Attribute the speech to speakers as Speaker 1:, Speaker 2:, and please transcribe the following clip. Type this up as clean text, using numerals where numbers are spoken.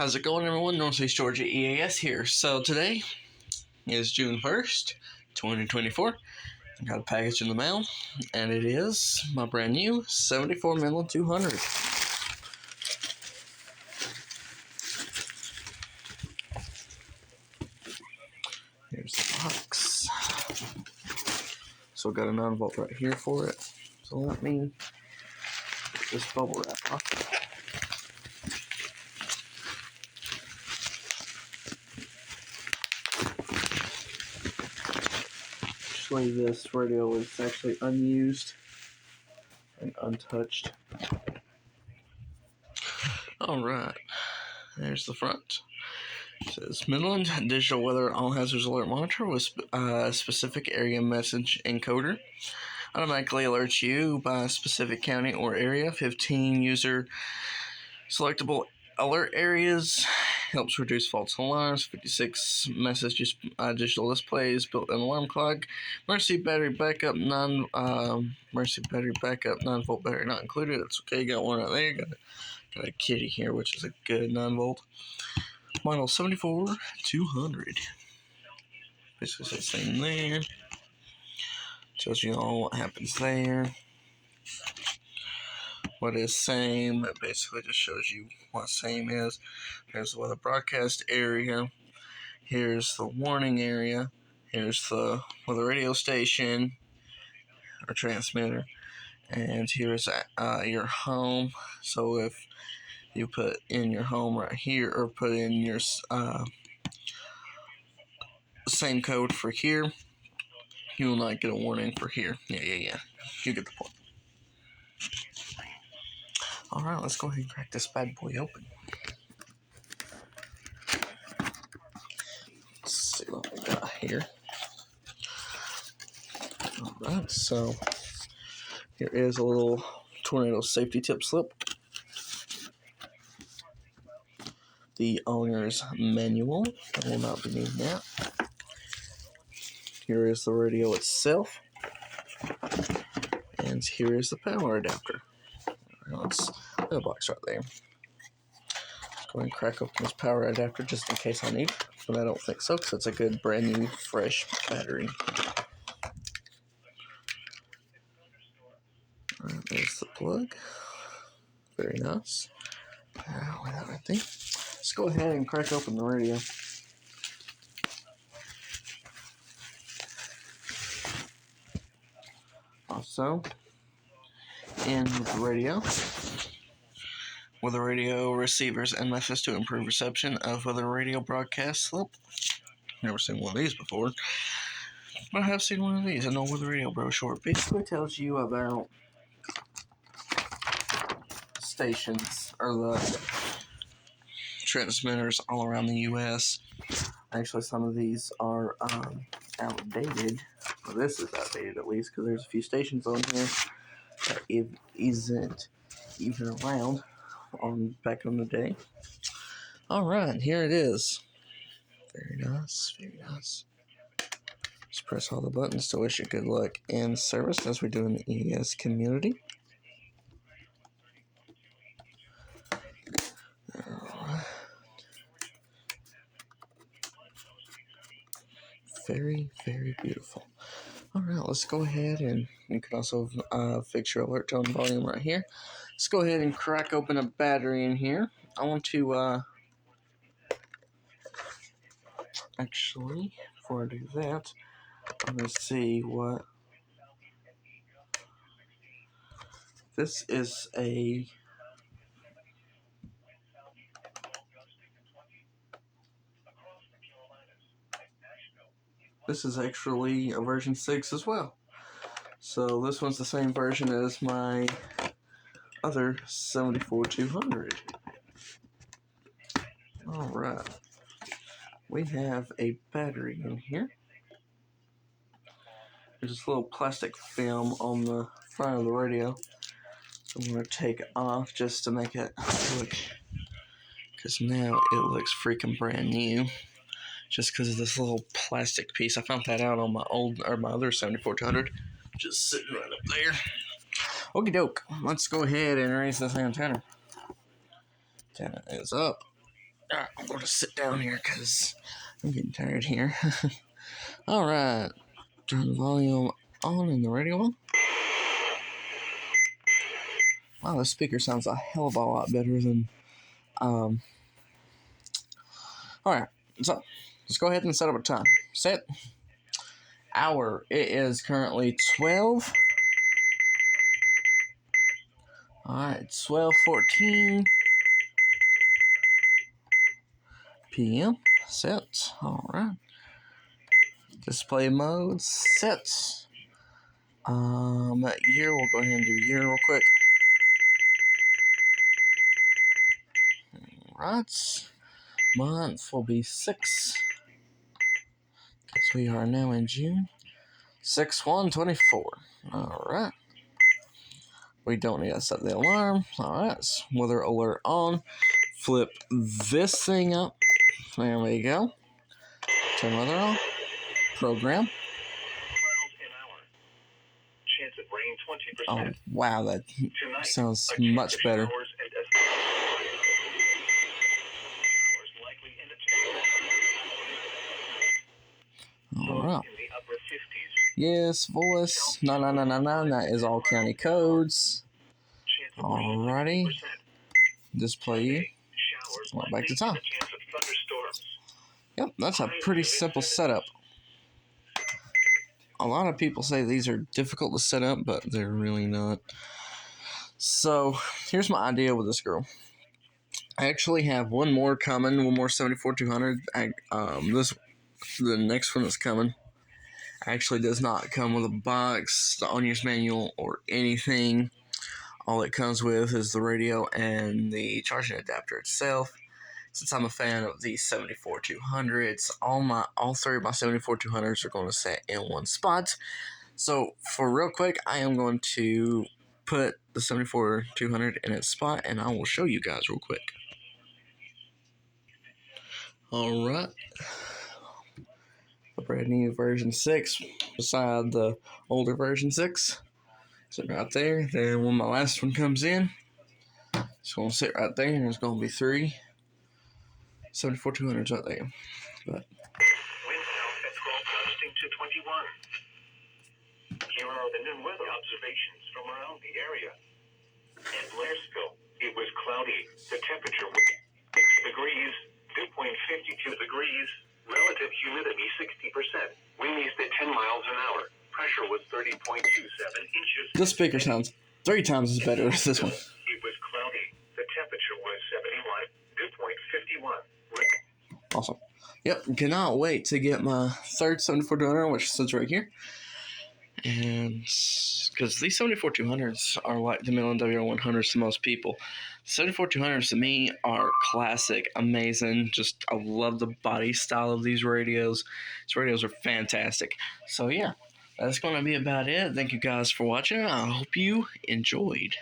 Speaker 1: How's it going, everyone? Northeast Georgia EAS here. So today is June 1st, 2024. I got a package in the mail, and it is my brand new 74 Midland 200. Here's the box. So I got a 9-volt right here for it. So let me get this bubble wrap off. This radio is actually unused and untouched. Alright, there's the front. It says Midland Digital Weather All Hazards Alert Monitor with specific area message encoder. Automatically alerts you by specific county or area. 15 user selectable alert areas. Helps reduce false alarms. 56 message digital displays. Built-in alarm clock. Emergency battery backup. 9-volt battery not included. That's okay. Got one right there. Got a kitty here, which is a good 9-volt. Model 74-200. Basically says same there. Tells you all what happens there. What is same? It basically just shows you what same is. Here's the weather broadcast area. Here's the warning area. Here's the weather radio station or transmitter. And here's your home. So if you put in your home right here, or put in your same code for here, you will not get a warning for here. Yeah. You get the point. Alright, let's go ahead and crack this bad boy open. Let's see what we got here. Alright, so here is a little tornado safety tip slip. The owner's manual. I will not be needing that. Here is the radio itself. And here is the power adapter. Let's put a box right there. Let's go ahead and crack open this power adapter just in case I need it. But I don't think so, because it's a good brand new fresh battery. Alright, there's the plug. Very nice. With that right there. Let's go ahead and crack open the radio. Also, in the radio, weather radio receivers and methods to improve reception of weather radio broadcast slip. Never seen one of these before, but I have seen one of these. An old weather radio brochure. Basically tells you about stations or the transmitters all around the U.S. Actually, some of these are outdated. Well, this is outdated at least, because there's a few stations on here that isn't even around back in the day. Alright, here it is. Very nice, very nice. Just press all the buttons to wish you good luck in service as we do in the ES community. Alright. Very, very beautiful. Alright, let's go ahead, and you can also fix your alert tone volume right here. Let's go ahead and crack open a battery in here. I want to, actually, before I do that, I'm going to see what, this is actually a version 6 as well. So this one's the same version as my other 74-200. Alright. We have a battery in here. There's this little plastic film on the front of the radio. So I'm going to take it off just to make it look, because now it looks freaking brand new. Just because of this little plastic piece. I found that out on my other 74-200. Just sitting right up there. Okie doke. Let's go ahead and raise this antenna. Antenna is up. Alright, I'm going to sit down here because I'm getting tired here. Alright, turn the volume on in the radio on. Wow, this speaker sounds a hell of a lot better than... Alright, so let's go ahead and set up a time. Set. Hour. It is currently 12. Alright, 12:14 p.m. Set. Alright. Display mode. Set. Year. We'll go ahead and do year real quick. Alright. Month will be 6. So we are now in June. 6/1/24. Alright. We don't need to set the alarm. Alright. Weather alert on. Flip this thing up. There we go. Turn weather on. Program.
Speaker 2: Chance of rain 20%.
Speaker 1: Oh, wow. That sounds much better. Alright. Yes, voice. 9999. That is all county codes. Alrighty. Display. Back to time. Yep, that's a pretty simple setup. A lot of people say these are difficult to set up, but they're really not. So, here's my idea with this girl. I actually have one more coming, one more 74200. The next one that's coming actually does not come with a box, the owner's manual, or anything. All it comes with is the radio and the charging adapter itself. Since I'm a fan of the 74200s, all three of my 74200s are going to sit in one spot. So for real quick, I am going to put the 74200 in its spot, and I will show you guys real quick. Alright. The brand new version 6 beside the older version 6. Sit right there. Then when my last one comes in, it's going to sit right there, and there's going to be 3 74200s right there. But
Speaker 2: Wind now at 12 gusting to 21. Here are the new weather observations from around the area. At Blairsville, it was cloudy. The temperature was 6 degrees. Dew point 52 degrees. Relative humidity 60%. Wind east at 10 miles an hour. Pressure was 30.27 inches.
Speaker 1: this speaker sounds 3 times as better as this one.
Speaker 2: It was cloudy. The temperature was 71. Dew point 51.
Speaker 1: Awesome. Yep, cannot wait to get my third 74200, which sits right here. And because these 74200s are like the Midland WR100s to most people. 74200s to me are classic, amazing. Just, I love the body style of these radios. These radios are fantastic. So yeah, that's going to be about it. Thank you guys for watching. I hope you enjoyed.